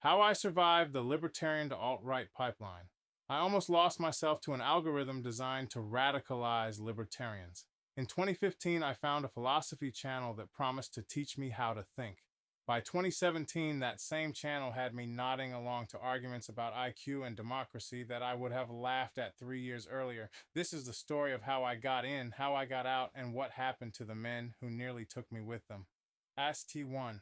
How I survived the libertarian to alt-right pipeline. I almost lost myself to an algorithm designed to radicalize libertarians. In 2015, I found a philosophy channel that promised to teach me how to think. By 2017, that same channel had me nodding along to arguments about IQ and democracy that I would have laughed at 3 years earlier. This is the story of how I got in, how I got out, and what happened to the men who nearly took me with them. Ask T1.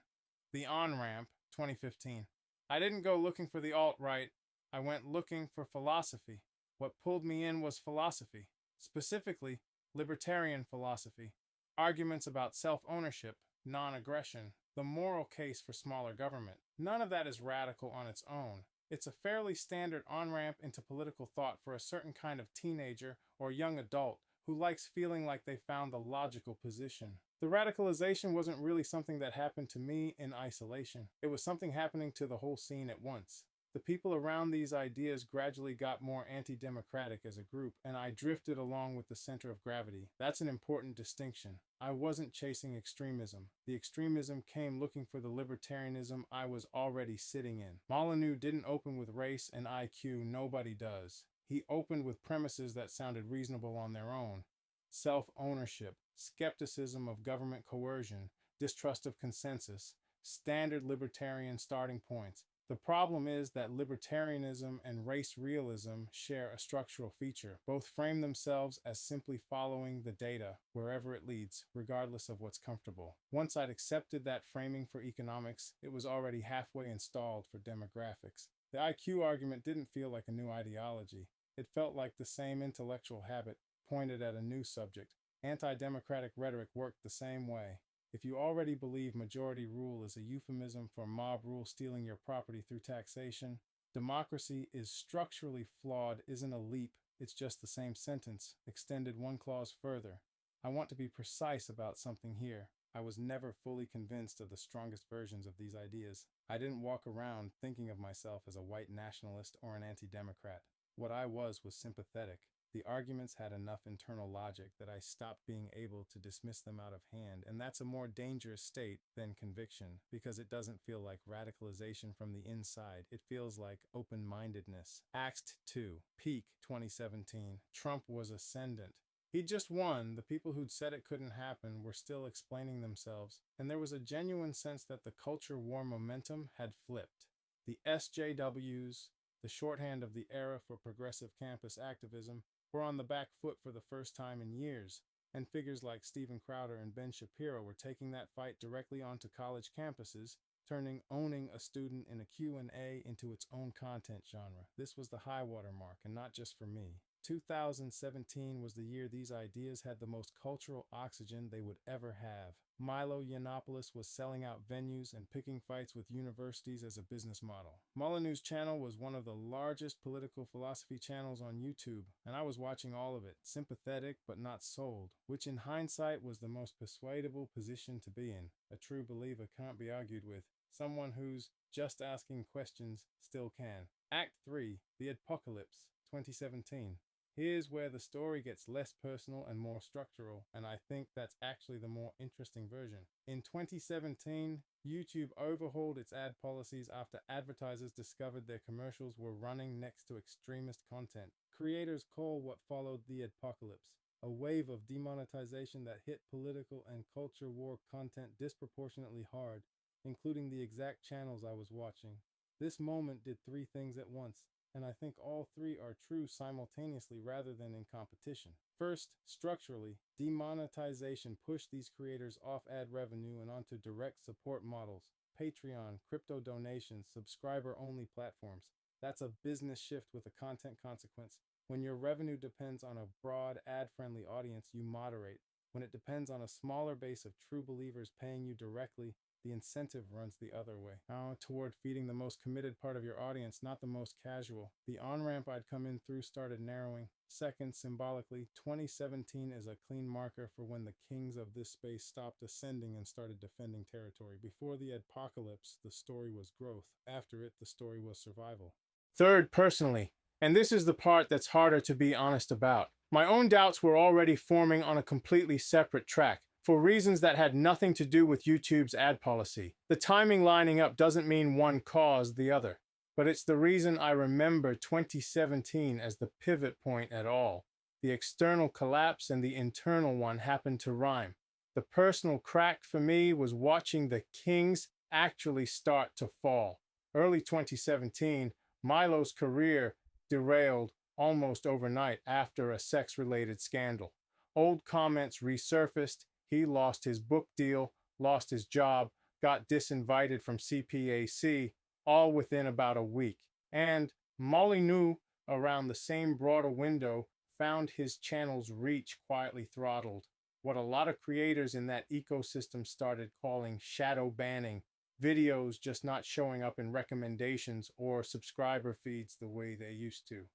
The On-Ramp, 2015. I didn't go looking for the alt-right. I went looking for philosophy. What pulled me in was philosophy, specifically libertarian philosophy, arguments about self-ownership, non-aggression, the moral case for smaller government. None of that is radical on its own. It's a fairly standard on-ramp into political thought for a certain kind of teenager or young adult who likes feeling like they found the logical position. The radicalization wasn't really something that happened to me in isolation. It was something happening to the whole scene at once. The people around these ideas gradually got more anti-democratic as a group, and I drifted along with the center of gravity. That's an important distinction. I wasn't chasing extremism. The extremism came looking for the libertarianism I was already sitting in. Molyneux didn't open with race and IQ, nobody does. He opened with premises that sounded reasonable on their own. Self-ownership, skepticism of government coercion, distrust of consensus, standard libertarian starting points. The problem is that libertarianism and race realism share a structural feature. Both frame themselves as simply following the data wherever it leads, regardless of what's comfortable. Once I'd accepted that framing for economics, it was already halfway installed for demographics. The IQ argument didn't feel like a new ideology. It felt like the same intellectual habit pointed at a new subject. Anti-democratic rhetoric worked the same way. If you already believe majority rule is a euphemism for mob rule stealing your property through taxation, democracy is structurally flawed isn't a leap, it's just the same sentence, extended one clause further. I want to be precise about something here. I was never fully convinced of the strongest versions of these ideas. I didn't walk around thinking of myself as a white nationalist or an anti-democrat. What I was sympathetic. The arguments had enough internal logic that I stopped being able to dismiss them out of hand, and that's a more dangerous state than conviction, because it doesn't feel like radicalization from the inside. It feels like open-mindedness. Act 2, peak 2017. Trump was ascendant. He'd just won. The people who'd said it couldn't happen were still explaining themselves, and there was a genuine sense that the culture war momentum had flipped. The SJWs, the shorthand of the era for progressive campus activism, were on the back foot for the first time in years, and figures like Steven Crowder and Ben Shapiro were taking that fight directly onto college campuses, turning owning a student in a Q&A into its own content genre. This was the high water mark, and not just for me. 2017 was the year these ideas had the most cultural oxygen they would ever have. Milo Yiannopoulos was selling out venues and picking fights with universities as a business model. Molyneux's channel was one of the largest political philosophy channels on YouTube, and I was watching all of it, sympathetic but not sold, which in hindsight was the most persuadable position to be in. A true believer can't be argued with. Someone who's just asking questions still can. Act 3, The Apocalypse, 2017. Here's where the story gets less personal and more structural, and I think that's actually the more interesting version. In 2017, YouTube overhauled its ad policies after advertisers discovered their commercials were running next to extremist content. Creators call what followed the apocalypse, a wave of demonetization that hit political and culture war content disproportionately hard, including the exact channels I was watching. This moment did three things at once, and I think all three are true simultaneously rather than in competition. First, structurally, demonetization pushed these creators off ad revenue and onto direct support models, Patreon, crypto donations, subscriber-only platforms. That's a business shift with a content consequence. When your revenue depends on a broad, ad-friendly audience, you moderate. When it depends on a smaller base of true believers paying you directly, the incentive runs the other way. Now, toward feeding the most committed part of your audience, not the most casual. The on-ramp I'd come in through started narrowing. Second, symbolically, 2017 is a clean marker for when the kings of this space stopped ascending and started defending territory. Before the apocalypse, the story was growth. After it, the story was survival. Third, personally, and this is the part that's harder to be honest about. My own doubts were already forming on a completely separate track. for reasons that had nothing to do with YouTube's ad policy. The timing lining up doesn't mean one caused the other, but it's the reason I remember 2017 as the pivot point at all. The external collapse and the internal one happened to rhyme. The personal crack for me was watching the Kings actually start to fall. Early 2017, Milo's career derailed almost overnight after a sex-related scandal. Old comments resurfaced. He lost his book deal, lost his job, got disinvited from CPAC, all within about a week. And Molyneux, around the same broader window, found his channel's reach quietly throttled. What a lot of creators in that ecosystem started calling shadow banning, videos just not showing up in recommendations or subscriber feeds the way they used to.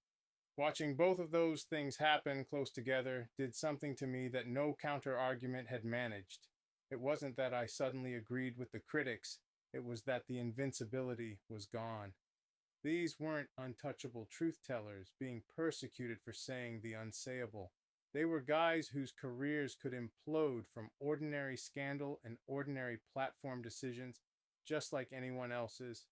Watching both of those things happen close together did something to me that no counter-argument had managed. It wasn't that I suddenly agreed with the critics, it was that the invincibility was gone. These weren't untouchable truth-tellers being persecuted for saying the unsayable. They were guys whose careers could implode from ordinary scandal and ordinary platform decisions, just like anyone else's.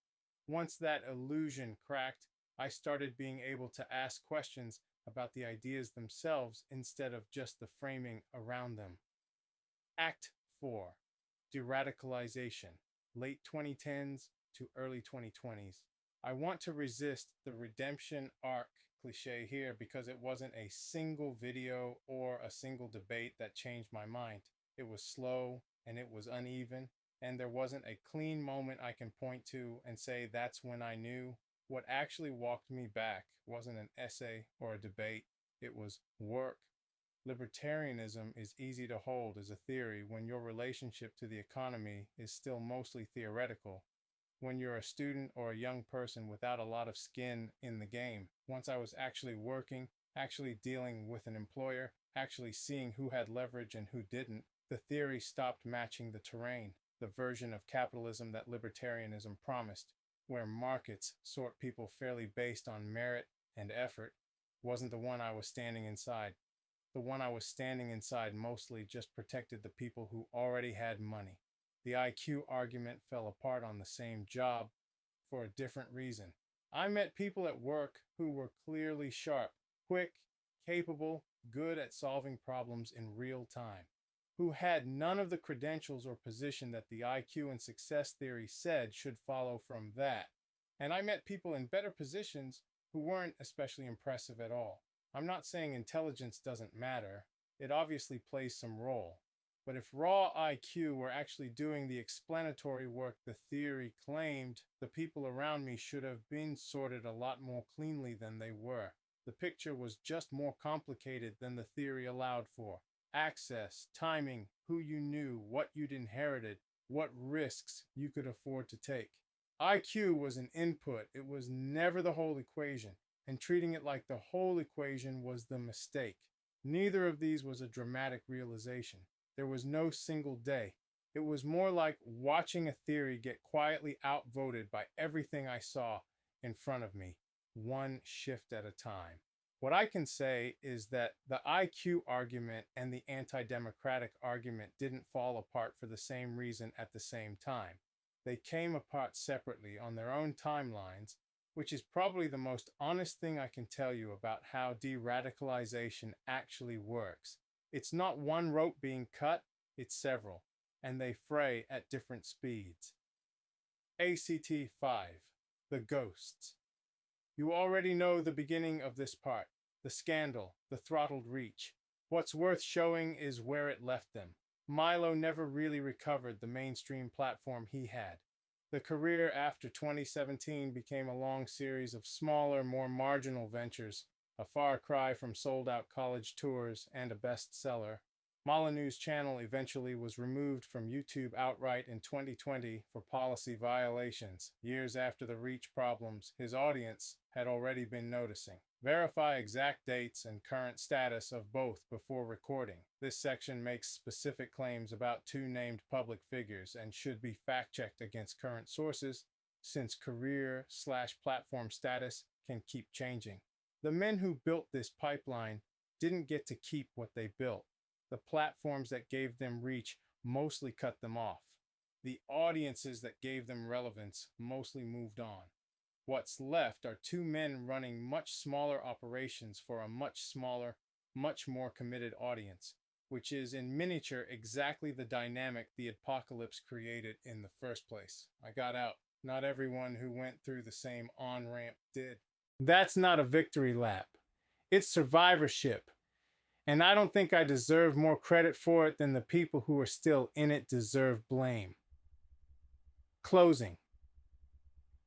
Once that illusion cracked, I started being able to ask questions about the ideas themselves instead of just the framing around them. Act 4. De-radicalization, late 2010s to early 2020s. I want to resist the redemption arc cliche here because it wasn't a single video or a single debate that changed my mind. It was slow and it was uneven, and there wasn't a clean moment I can point to and say that's when I knew. What actually walked me back wasn't an essay or a debate, it was work. Libertarianism is easy to hold as a theory when your relationship to the economy is still mostly theoretical. When you're a student or a young person without a lot of skin in the game. Once I was actually working, actually dealing with an employer, actually seeing who had leverage and who didn't, the theory stopped matching the terrain, the version of capitalism that libertarianism promised, where markets sort people fairly based on merit and effort, wasn't the one I was standing inside. The one I was standing inside mostly just protected the people who already had money. The IQ argument fell apart on the same job for a different reason. I met people at work who were clearly sharp, quick, capable, good at solving problems in real time, who had none of the credentials or position that the IQ and success theory said should follow from that. And I met people in better positions who weren't especially impressive at all. I'm not saying intelligence doesn't matter. It obviously plays some role. But if raw IQ were actually doing the explanatory work the theory claimed, the people around me should have been sorted a lot more cleanly than they were. The picture was just more complicated than the theory allowed for. Access, timing, who you knew, what you'd inherited, what risks you could afford to take. IQ was an input. It was never the whole equation, and treating it like the whole equation was the mistake. Neither of these was a dramatic realization. There was no single day. It was more like watching a theory get quietly outvoted by everything I saw in front of me, one shift at a time. What I can say is that the IQ argument and the anti-democratic argument didn't fall apart for the same reason at the same time. They came apart separately on their own timelines, which is probably the most honest thing I can tell you about how de-radicalization actually works. It's not one rope being cut, it's several, and they fray at different speeds. ACT 5, the ghosts. You already know the beginning of this part, the scandal, the throttled reach. What's worth showing is where it left them. Milo never really recovered the mainstream platform he had. The career after 2017 became a long series of smaller, more marginal ventures, a far cry from sold-out college tours and a bestseller. Molyneux's channel eventually was removed from YouTube outright in 2020 for policy violations, years after the reach problems his audience had already been noticing. Verify exact dates and current status of both before recording. This section makes specific claims about two named public figures and should be fact-checked against current sources, since career/platform status can keep changing. The men who built this pipeline didn't get to keep what they built. The platforms that gave them reach mostly cut them off. The audiences that gave them relevance mostly moved on. What's left are two men running much smaller operations for a much smaller, much more committed audience, which is in miniature exactly the dynamic the apocalypse created in the first place. I got out. Not everyone who went through the same on-ramp did. That's not a victory lap. It's survivorship. And I don't think I deserve more credit for it than the people who are still in it deserve blame. Closing.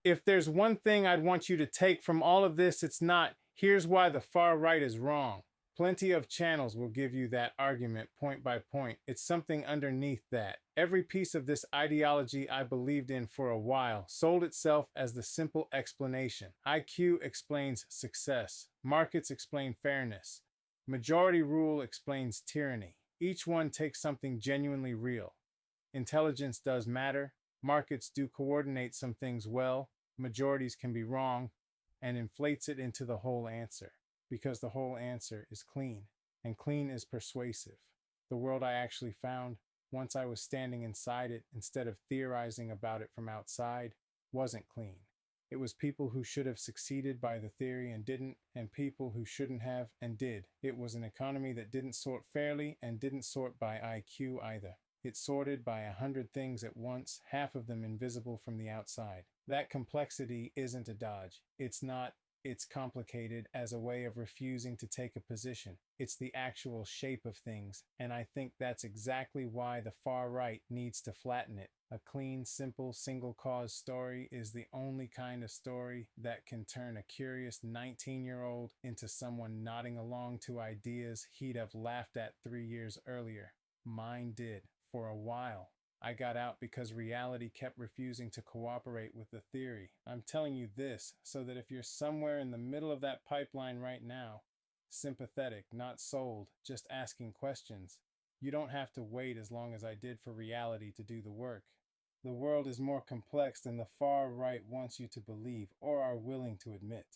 If there's one thing I'd want you to take from all of this, it's not, here's why the far right is wrong. Plenty of channels will give you that argument point by point. It's something underneath that. Every piece of this ideology I believed in for a while sold itself as the simple explanation. IQ explains success. Markets explain fairness. Majority rule explains tyranny. Each one takes something genuinely real. Intelligence does matter. Markets do coordinate some things well. Majorities can be wrong, and inflates it into the whole answer. Because the whole answer is clean, and clean is persuasive. The world I actually found, once I was standing inside it instead of theorizing about it from outside, wasn't clean. It was people who should have succeeded by the theory and didn't, and people who shouldn't have and did. It was an economy that didn't sort fairly and didn't sort by IQ either. It sorted by 100 things at once, half of them invisible from the outside. That complexity isn't a dodge. It's not. It's complicated as a way of refusing to take a position. It's the actual shape of things, and I think that's exactly why the far right needs to flatten it. A clean, simple, single-cause story is the only kind of story that can turn a curious 19-year-old into someone nodding along to ideas he'd have laughed at 3 years earlier. Mine did, for a while. I got out because reality kept refusing to cooperate with the theory. I'm telling you this so that if you're somewhere in the middle of that pipeline right now, sympathetic, not sold, just asking questions, you don't have to wait as long as I did for reality to do the work. The world is more complex than the far right wants you to believe or are willing to admit.